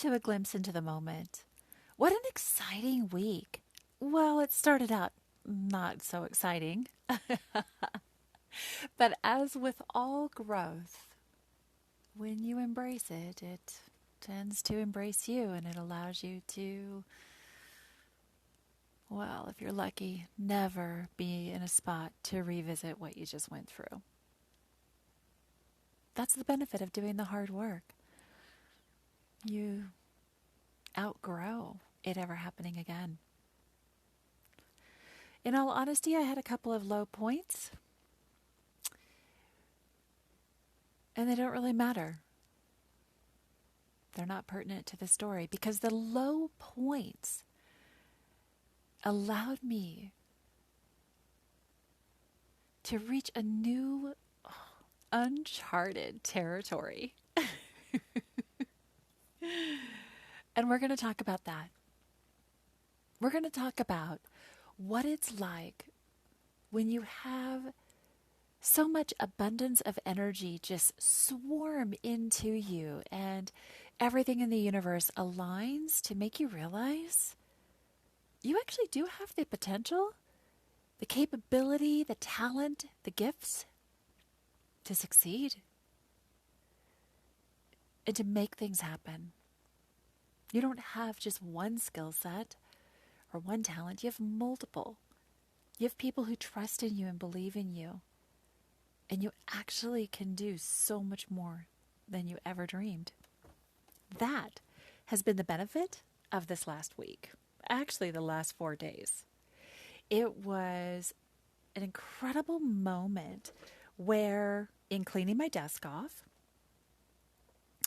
to a glimpse into the moment. What an exciting week. Well, it started out not so exciting. But as with all growth, when you embrace it, it tends to embrace you and it allows you to, well, if you're lucky, never be in a spot to revisit what you just went through. That's the benefit of doing the hard work. You outgrow it ever happening again. In all honesty, I had a couple of low points, and they don't really matter. They're not pertinent to the story because the low points allowed me to reach a new, uncharted territory. And we're going to talk about that. We're going to talk about what it's like when you have so much abundance of energy just swarm into you and everything in the universe aligns to make you realize you actually do have the potential, the capability, the talent, the gifts to succeed and to make things happen. You don't have just one skill set or one talent. You have multiple. You have people who trust in you and believe in you. And you actually can do so much more than you ever dreamed. That has been the benefit of this last week. Actually, the last 4 days. It was an incredible moment where, in cleaning my desk off,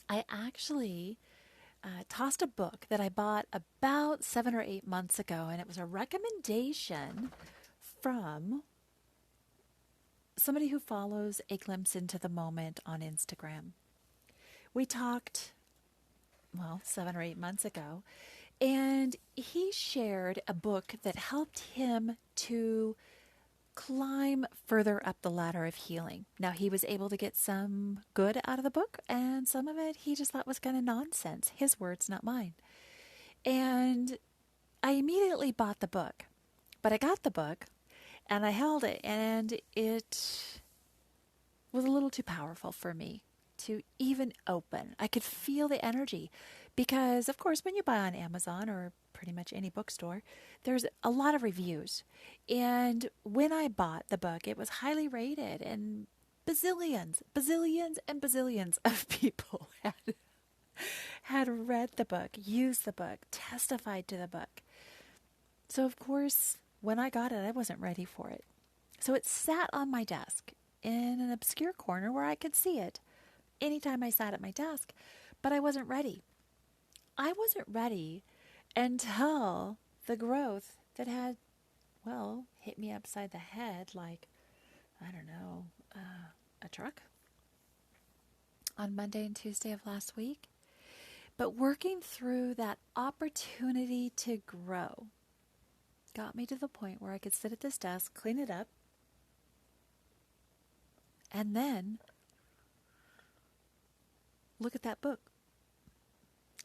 I actually tossed a book that I bought about 7 or 8 months ago, and it was a recommendation from somebody who follows A Glimpse into the Moment on Instagram. We talked, 7 or 8 months ago, and he shared a book that helped him to climb further up the ladder of healing. Now, he was able to get some good out of the book, and some of it he just thought was kind of nonsense. His words, not mine. And I immediately bought the book. But I got the book, and I held it, and it was a little too powerful for me to even open. I could feel the energy because, of course, when you buy on Amazon or pretty much any bookstore, there's a lot of reviews. And when I bought the book, it was highly rated, and bazillions and bazillions of people had read the book, used the book, testified to the book. So, of course, when I got it, I wasn't ready for it. So it sat on my desk in an obscure corner where I could see it anytime I sat at my desk, but I wasn't ready. I wasn't ready until the growth that had, hit me upside the head like, a truck on Monday and Tuesday of last week. But working through that opportunity to grow got me to the point where I could sit at this desk, clean it up, and then look at that book.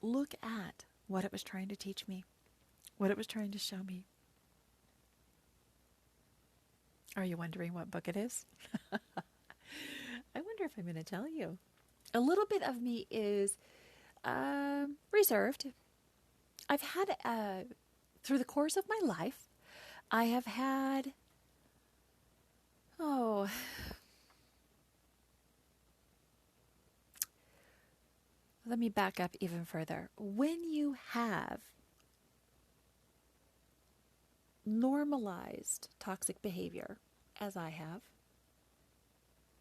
Look at what it was trying to teach me, what it was trying to show me. Are you wondering what book it is? I wonder if I'm going to tell you. A little bit of me is reserved. I've had, through the course of my life, I have had, let me back up even further. When you have normalized toxic behavior, as I have,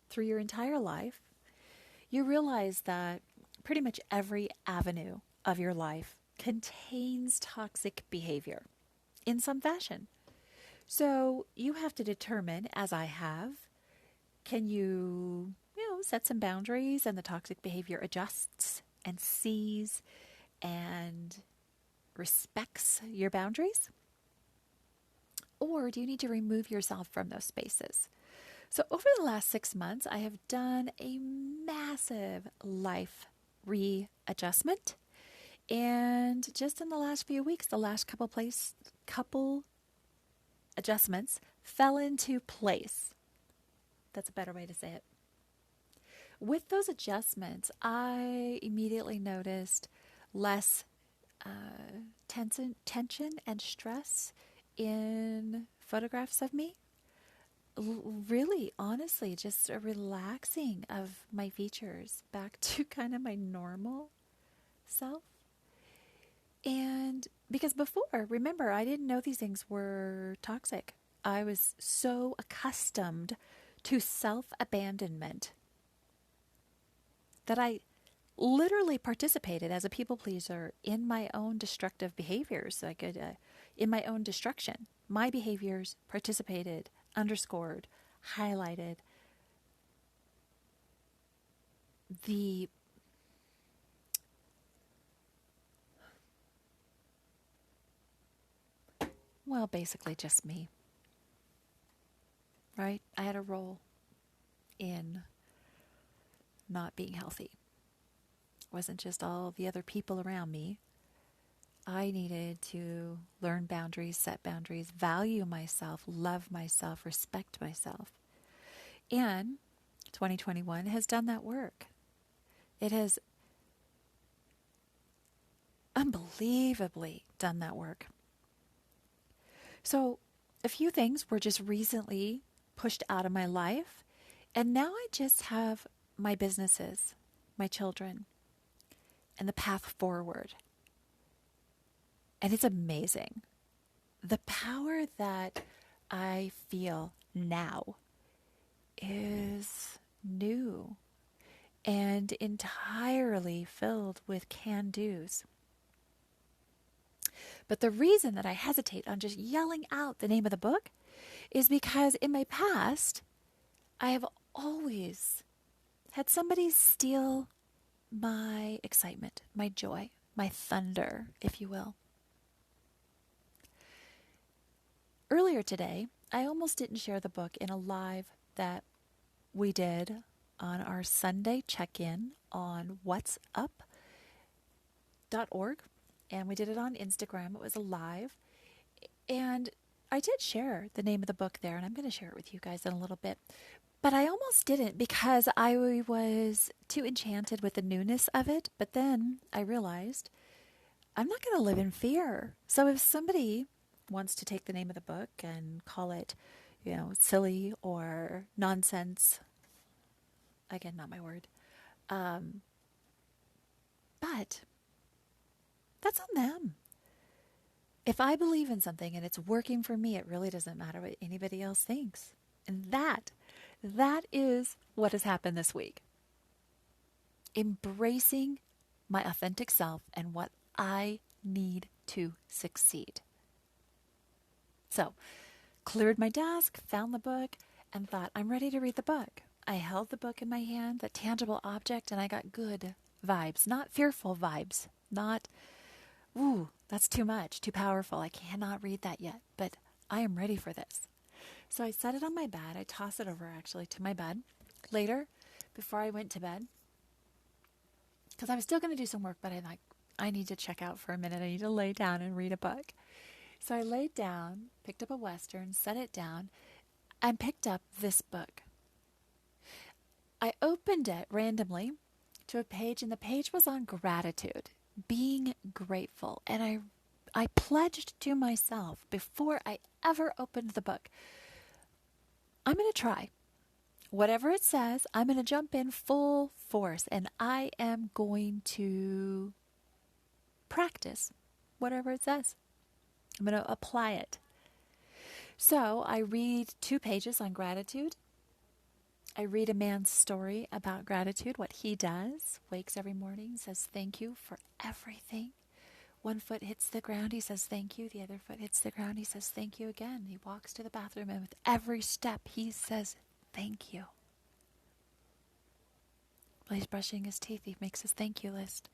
through your entire life, you realize that pretty much every avenue of your life contains toxic behavior in some fashion. So you have to determine, as I have, can you, set some boundaries and the toxic behavior adjusts and sees and respects your boundaries? Or do you need to remove yourself from those spaces? So over the last 6 months, I have done a massive life readjustment. And just in the last few weeks, the last couple adjustments fell into place. That's a better way to say it. With those adjustments, I immediately noticed less tension and stress in photographs of me. Really, honestly, just a relaxing of my features back to kind of my normal self. And because before, remember, I didn't know these things were toxic. I was so accustomed to self-abandonment that I literally participated as a people pleaser in my own destructive behaviors. So I could, in my own destruction, my behaviors participated, underscored, highlighted the well, basically just me, right? I had a role in not being healthy. It wasn't just all the other people around me. I needed to learn boundaries, set boundaries, value myself, love myself, respect myself. And 2021 has done that work. It has unbelievably done that work. So a few things were just recently pushed out of my life. And now I just have my businesses, my children, and the path forward. And it's amazing. The power that I feel now is new and entirely filled with can-dos. But the reason that I hesitate on just yelling out the name of the book is because in my past, I have always had somebody steal my excitement, my joy, my thunder, if you will. Earlier today, I almost didn't share the book in a live that we did on our Sunday check-in on whatsup.org. And we did it on Instagram. It was a live. And I did share the name of the book there, and I'm going to share it with you guys in a little bit. But I almost didn't because I was too enchanted with the newness of it. But then I realized I'm not going to live in fear. So if somebody wants to take the name of the book and call it, silly or nonsense, again, not my word, but that's on them. If I believe in something and it's working for me, it really doesn't matter what anybody else thinks. And that is what has happened this week. Embracing my authentic self and what I need to succeed. So, cleared my desk, found the book, and thought, I'm ready to read the book. I held the book in my hand, that tangible object, and I got good vibes, not fearful vibes, not, ooh, that's too much, too powerful. I cannot read that yet, but I am ready for this. So I set it on my bed. I tossed it over, actually, to my bed. Later, before I went to bed, because I was still going to do some work, but I need to check out for a minute. I need to lay down and read a book. So I laid down, picked up a Western, set it down, and picked up this book. I opened it randomly to a page, and the page was on gratitude, being grateful. And I pledged to myself before I ever opened the book, I'm going to try. Whatever it says, I'm going to jump in full force, and I am going to practice whatever it says. I'm going to apply it. So I read 2 pages on gratitude. I read a man's story about gratitude, what he does. Wakes every morning, says thank you for everything. One foot hits the ground, he says thank you. The other foot hits the ground, he says thank you again. He walks to the bathroom, and with every step, he says thank you. While he's brushing his teeth, he makes his thank you list.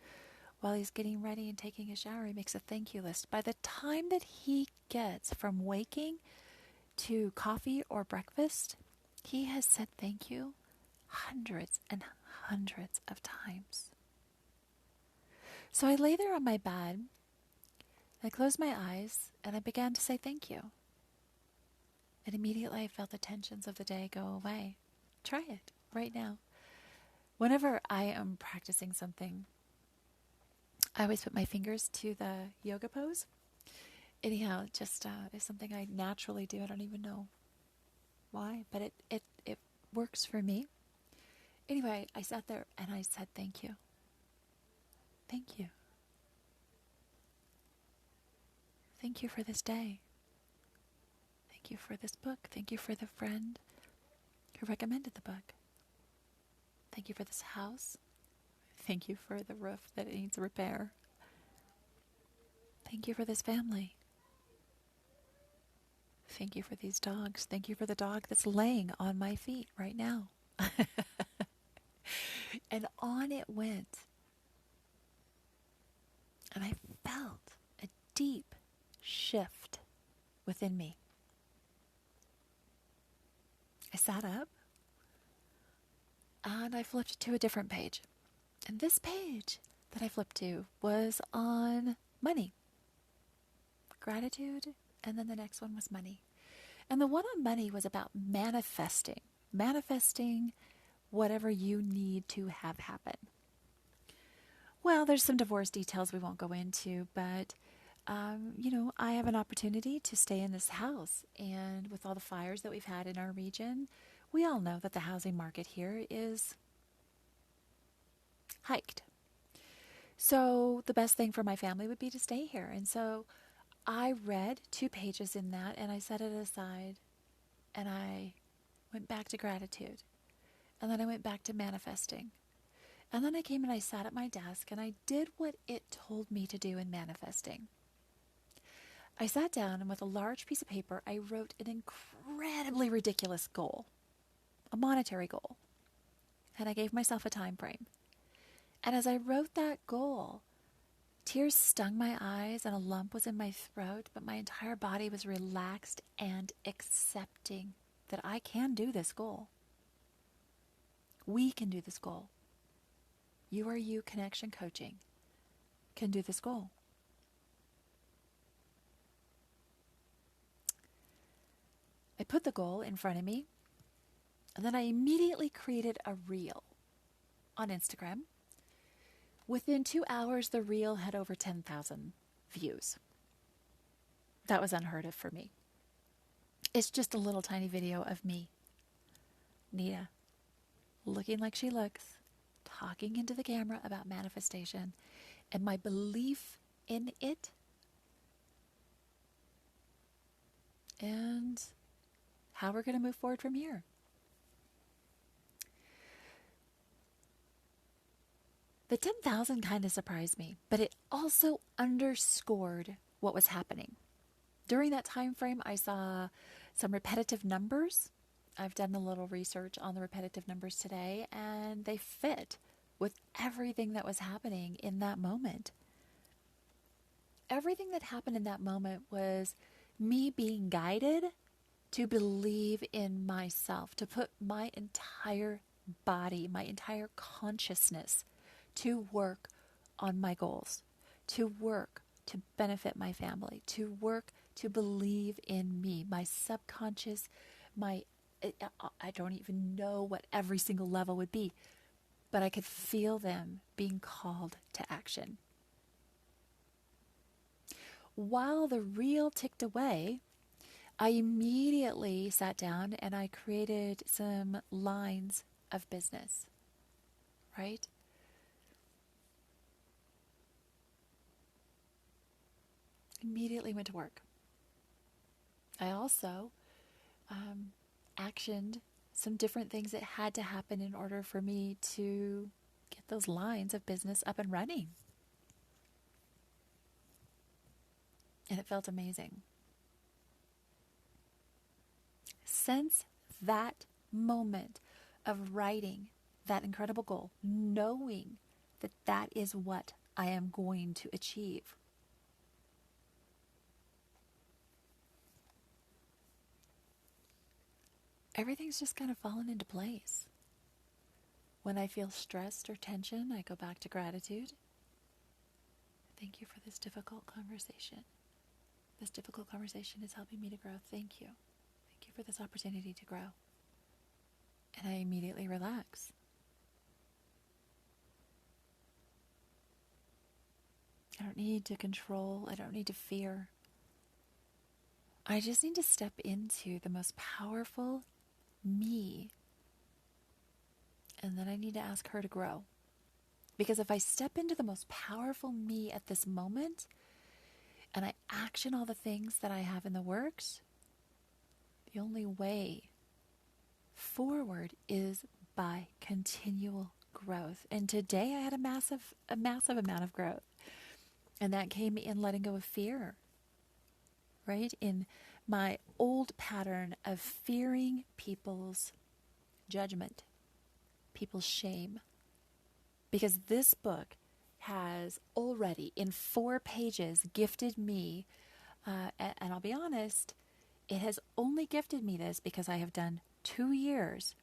While he's getting ready and taking a shower, he makes a thank you list. By the time that he gets from waking to coffee or breakfast, he has said thank you hundreds and hundreds of times. So I lay there on my bed, I closed my eyes, and I began to say thank you. And immediately I felt the tensions of the day go away. Try it right now. Whenever I am practicing something, I always put my fingers to the yoga pose. Anyhow, it just is something I naturally do. I don't even know why, but it works for me. Anyway, I sat there and I said thank you. Thank you. Thank you for this day. Thank you for this book. Thank you for the friend who recommended the book. Thank you for this house. Thank you for the roof that needs repair. Thank you for this family. Thank you for these dogs. Thank you for the dog that's laying on my feet right now. And on it went. And I felt a deep shift within me. I sat up and I flipped to a different page. And this page that I flipped to was on money, gratitude, and then the next one was money. And the one on money was about manifesting whatever you need to have happen. Well, there's some divorce details we won't go into, but, I have an opportunity to stay in this house. And with all the fires that we've had in our region, we all know that the housing market here is hiked. So the best thing for my family would be to stay here. And so I read 2 pages in that and I set it aside and I went back to gratitude. And then I went back to manifesting. And then I came and I sat at my desk and I did what it told me to do in manifesting. I sat down and with a large piece of paper, I wrote an incredibly ridiculous goal, a monetary goal. And I gave myself a time frame. And as I wrote that goal, tears stung my eyes and a lump was in my throat, but my entire body was relaxed and accepting that I can do this goal. We can do this goal. You Are You Connection Coaching can do this goal. I put the goal in front of me, and then I immediately created a reel on Instagram. Within 2 hours, the reel had over 10,000 views. That was unheard of for me. It's just a little tiny video of me, Nita, looking like she looks, talking into the camera about manifestation and my belief in it. And how we're going to move forward from here. The 10,000 kind of surprised me, but it also underscored what was happening. During that time frame, I saw some repetitive numbers. I've done a little research on the repetitive numbers today, and they fit with everything that was happening in that moment. Everything that happened in that moment was me being guided to believe in myself, to put my entire body, my entire consciousness to work on my goals, to work to benefit my family, to work to believe in me, my subconscious, I don't even know what every single level would be, but I could feel them being called to action. While the reel ticked away, I immediately sat down and I created some lines of business, right? Immediately went to work. I also actioned some different things that had to happen in order for me to get those lines of business up and running. And it felt amazing. Since that moment of writing that incredible goal, knowing that that is what I am going to achieve, everything's just kind of fallen into place. When I feel stressed or tension, I go back to gratitude. Thank you for this difficult conversation. This difficult conversation is helping me to grow. Thank you. Thank you for this opportunity to grow. And I immediately relax. I don't need to control. I don't need to fear. I just need to step into the most powerful me. And then I need to ask her to grow. Because if I step into the most powerful me at this moment, and I action all the things that I have in the works, the only way forward is by continual growth. And today I had a massive amount of growth. And that came in letting go of fear, right? In my old pattern of fearing people's judgment, people's shame. Because this book has already, in 4 pages, gifted me, and I'll be honest, it has only gifted me this because I have done 2 years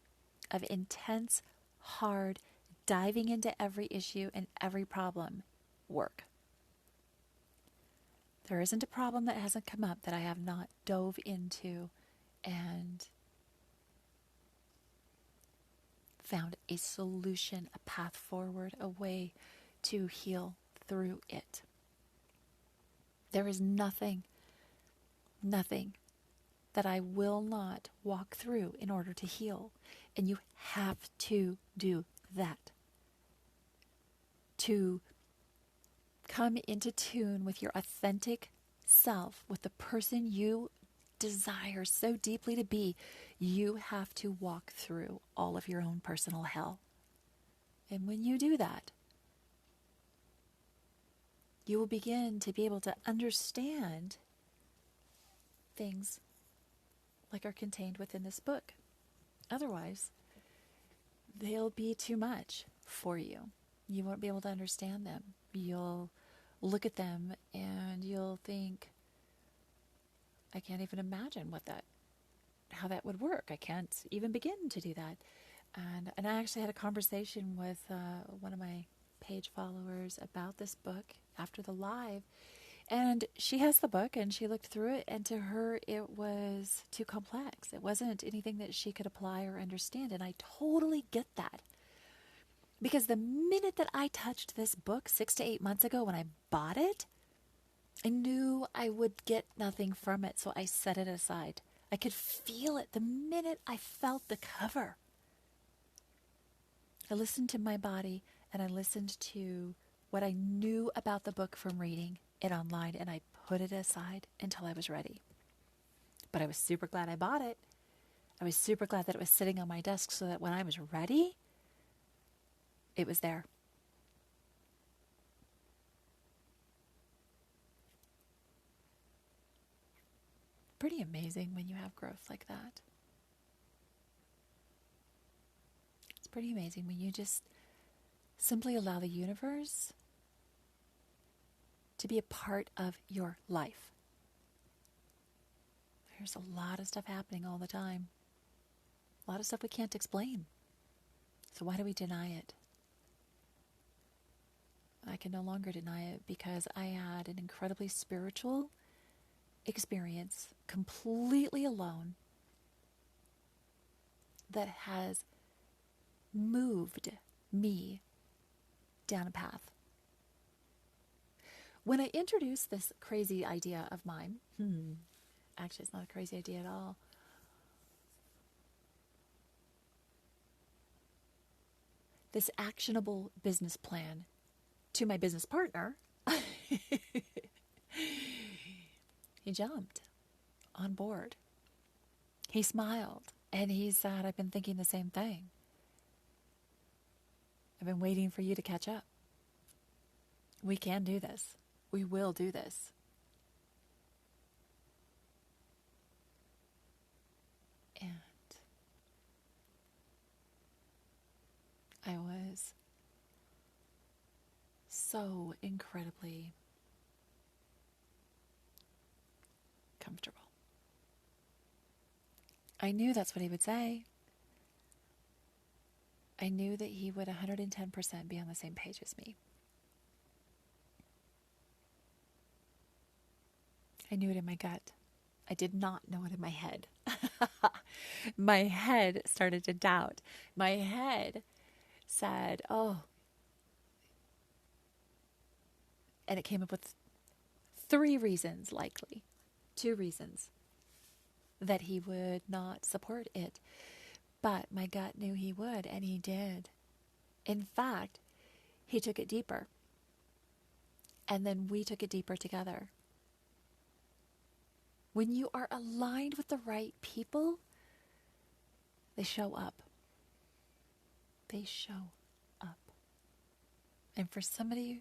of intense, hard, diving into every issue and every problem work. There isn't a problem that hasn't come up that I have not dove into and found a solution, a path forward, a way to heal through it. There is nothing that I will not walk through in order to heal. And you have to do that. To come into tune with your authentic self, with the person you desire so deeply to be, you have to walk through all of your own personal hell. And when you do that, you will begin to be able to understand things like are contained within this book. Otherwise, they'll be too much for you. You won't be able to understand them. You'll look at them and you'll think, I can't even imagine how that would work. I can't even begin to do that. And I actually had a conversation with one of my page followers about this book after the live. And she has the book and she looked through it, and to her it was too complex. It wasn't anything that she could apply or understand. And I totally get that. Because the minute that I touched this book 6 to 8 months ago when I bought it, I knew I would get nothing from it, so I set it aside. I could feel it the minute I felt the cover. I listened to my body, and I listened to what I knew about the book from reading it online, and I put it aside until I was ready. But I was super glad I bought it. I was super glad that it was sitting on my desk so that when I was ready, it was there. Pretty amazing when you have growth like that. It's pretty amazing when you just simply allow the universe to be a part of your life. There's a lot of stuff happening all the time. A lot of stuff we can't explain. So why do we deny it? I can no longer deny it because I had an incredibly spiritual experience completely alone that has moved me down a path. When I introduced this crazy idea of mine, actually it's not a crazy idea at all. This actionable business plan to my business partner, he jumped on board. He smiled and he said, I've been thinking the same thing. I've been waiting for you to catch up. We can do this. We will do this. And I was so incredibly comfortable. I knew that's what he would say. I knew that he would 110% be on the same page as me. I knew it in my gut. I did not know it in my head. My head started to doubt. My head said, oh, and it came up with 3 reasons, likely 2 reasons that he would not support it. But my gut knew he would, and he did. In fact, he took it deeper. And then we took it deeper together. When you are aligned with the right people, they show up. They show up. And for somebody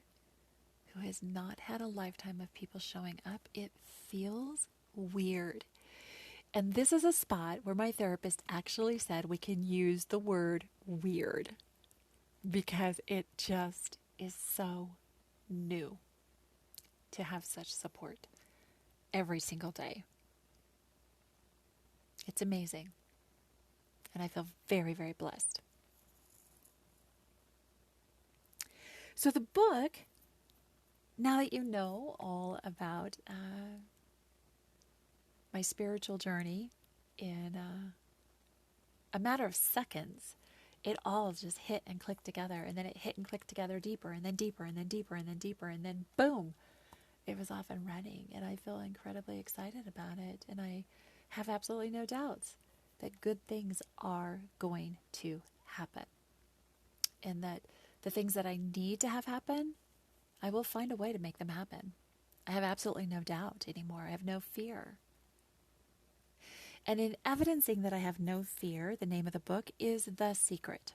who has not had a lifetime of people showing up, it feels weird. And this is a spot where my therapist actually said we can use the word weird because it just is so new to have such support every single day. It's amazing. And I feel very, very blessed. So the book, now that you know all about my spiritual journey in a matter of seconds, it all just hit and clicked together. And then it hit and clicked together deeper and then deeper and then deeper and then deeper. And then boom, it was off and running. And I feel incredibly excited about it. And I have absolutely no doubts that good things are going to happen. And that the things that I need to have happen, I will find a way to make them happen. I have absolutely no doubt anymore. I have no fear. And in evidencing that I have no fear, the name of the book is The Secret.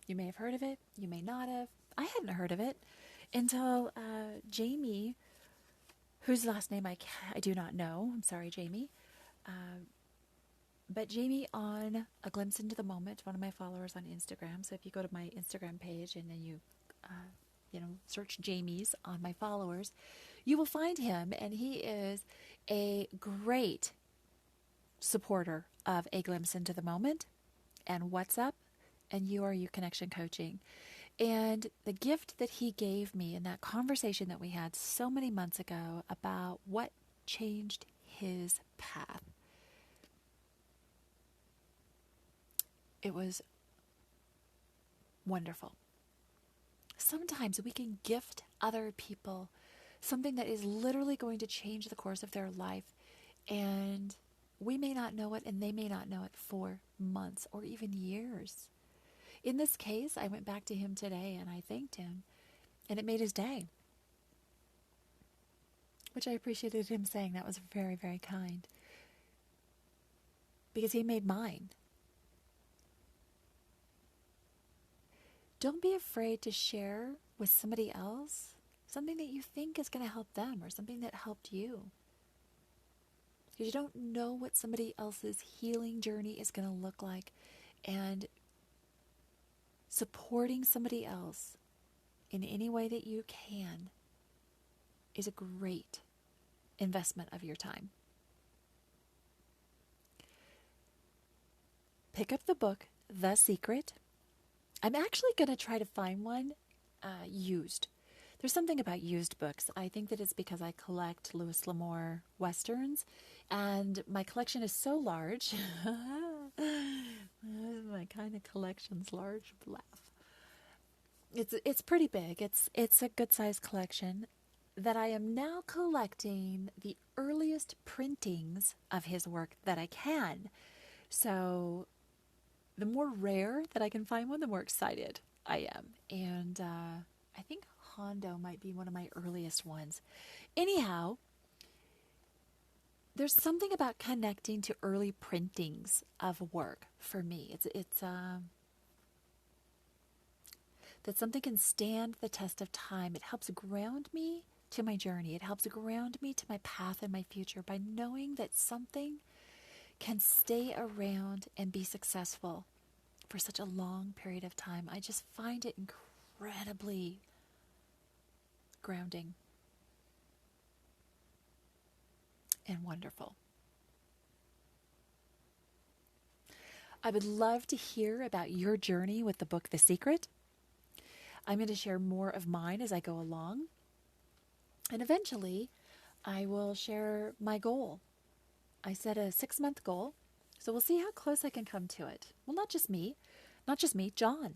You may have heard of it. You may not have. I hadn't heard of it until Jamie, whose last name I do not know. I'm sorry, Jamie. But Jamie on A Glimpse into the Moment, one of my followers on Instagram. So if you go to my Instagram page and then you search Jamie's on my followers, you will find him. And he is a great supporter of A Glimpse into the Moment and What's Up and You Are You Connection Coaching. And the gift that he gave me in that conversation that we had so many months ago about what changed his path, it was wonderful. Sometimes we can gift other people something that is literally going to change the course of their life, and we may not know it and they may not know it for months or even years. In this case, I went back to him today and I thanked him, and it made his day, which I appreciated him saying. That was very, very kind, because he made mine. Don't be afraid to share with somebody else something that you think is going to help them or something that helped you. Because you don't know what somebody else's healing journey is going to look like. And supporting somebody else in any way that you can is a great investment of your time. Pick up the book, The Secret. I'm actually going to try to find one used. There's something about used books. I think that it's because I collect Louis L'Amour Westerns, and my collection is so large. My kind of collection's large. Laugh. It's pretty big. It's a good-sized collection that I am now collecting the earliest printings of his work that I can. So the more rare that I can find one, the more excited I am. And I think Hondo might be one of my earliest ones. Anyhow, there's something about connecting to early printings of work for me. It's that something can stand the test of time. It helps ground me to my journey. It helps ground me to my path and my future by knowing that something can stay around and be successful for such a long period of time. I just find it incredibly grounding and wonderful. I would love to hear about your journey with the book, The Secret. I'm going to share more of mine as I go along. And eventually, I will share my goal. I set a 6-month goal, so we'll see how close I can come to it. Well, not just me, John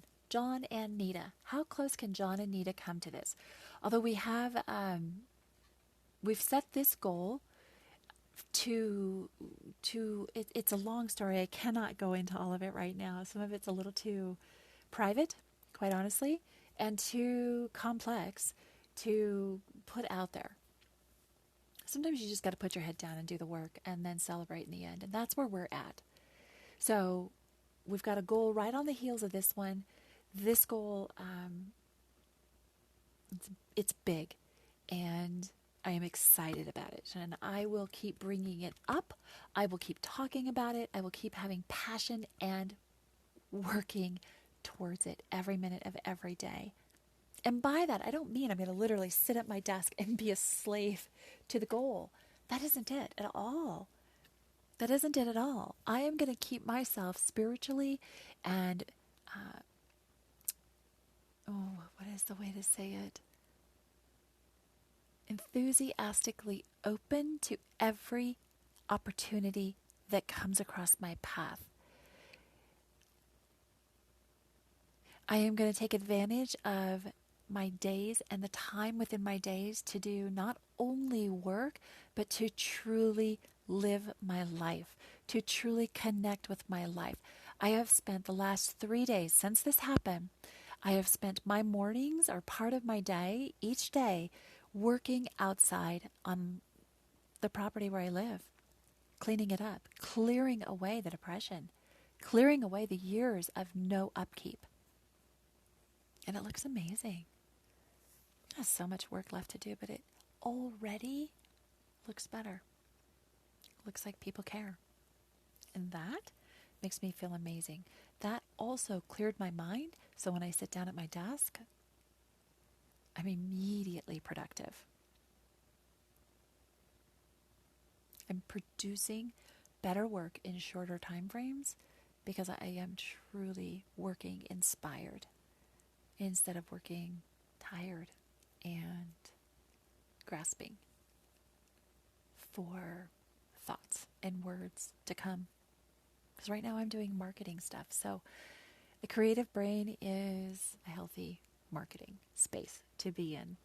and Nita. How close can John and Nita come to this? Although we've set this goal it's a long story. I cannot go into all of it right now. Some of it's a little too private, quite honestly, and too complex to put out there. Sometimes you just got to put your head down and do the work and then celebrate in the end. And that's where we're at. So we've got a goal right on the heels of this one. This goal, it's big, and I am excited about it. And I will keep bringing it up. I will keep talking about it. I will keep having passion and working towards it every minute of every day. And by that, I don't mean I'm going to literally sit at my desk and be a slave to the goal. That isn't it at all. That isn't it at all. I am going to keep myself spiritually and, what is the way to say it? Enthusiastically open to every opportunity that comes across my path. I am going to take advantage of my days and the time within my days to do not only work, but to truly live my life, to truly connect with my life. I have spent the last 3 days since this happened, I have spent my mornings or part of my day, each day, working outside on the property where I live, cleaning it up, clearing away the depression, clearing away the years of no upkeep. And it looks amazing. There's so much work left to do, but it already looks better. Looks like people care. And that makes me feel amazing. That also cleared my mind, so when I sit down at my desk, I'm immediately productive. I'm producing better work in shorter time frames because I am truly working inspired instead of working tired and grasping for thoughts and words to come. Because right now I'm doing marketing stuff. So the creative brain is a healthy marketing space to be in.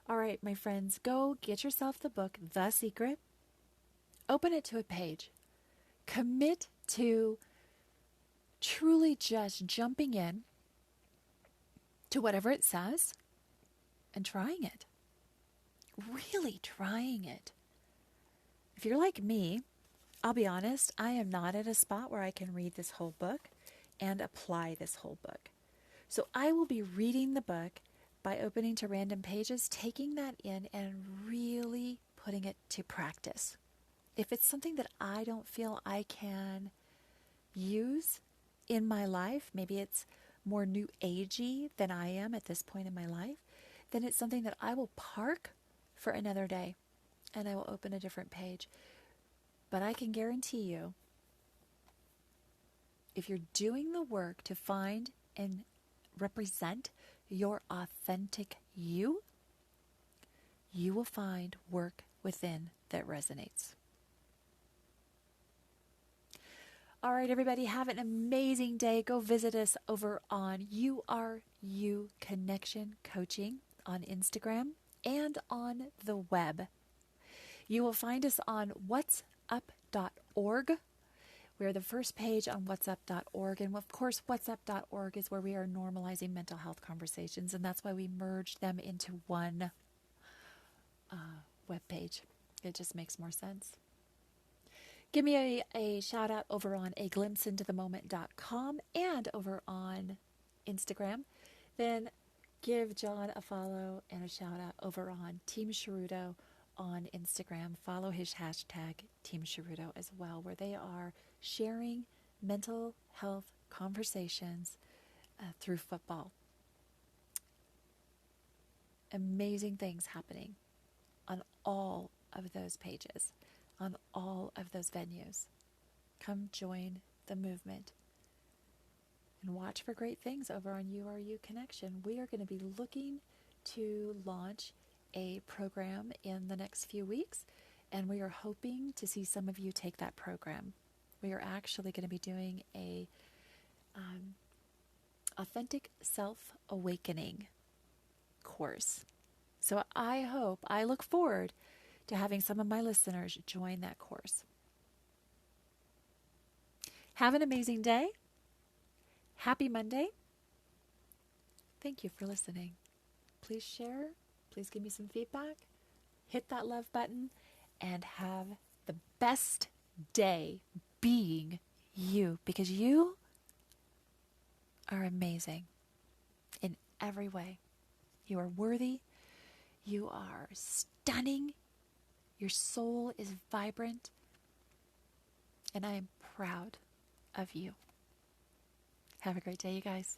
All right, my friends, go get yourself the book, The Secret. Open it to a page. Commit to truly just jumping in to whatever it says and trying it. Really trying it. If you're like me, I'll be honest, I am not at a spot where I can read this whole book and apply this whole book. So I will be reading the book by opening to random pages, taking that in and really putting it to practice. If it's something that I don't feel I can use in my life, maybe it's more new agey than I am at this point in my life, then it's something that I will park for another day and I will open a different page. But I can guarantee you, if you're doing the work to find and represent your authentic you, you will find work within that resonates. All right, everybody, have an amazing day. Go visit us over on You Are You Connection Coaching on Instagram and on the web. You will find us on whatsup.org. We're the first page on whatsup.org. And of course, whatsup.org is where we are normalizing mental health conversations. And that's why we merged them into one web page. It just makes more sense. Give me a shout out over on aglimpseintothemoment.com and over on Instagram. Then give John a follow and a shout out over on Team Sharudo on Instagram. Follow his hashtag Team Sharudo as well, where they are sharing mental health conversations through football. Amazing things happening on all of those pages, on all of those venues. Come join the movement. And watch for great things over on URU Connection. We are going to be looking to launch a program in the next few weeks, and we are hoping to see some of you take that program. We are actually going to be doing a authentic self-awakening course. So I look forward to having some of my listeners join that course. Have an amazing day. Happy Monday. Thank you for listening. Please share. Please give me some feedback. Hit that love button and have the best day being you, because you are amazing in every way. You are worthy. You are stunning. Your soul is vibrant. And I am proud of you. Have a great day, you guys.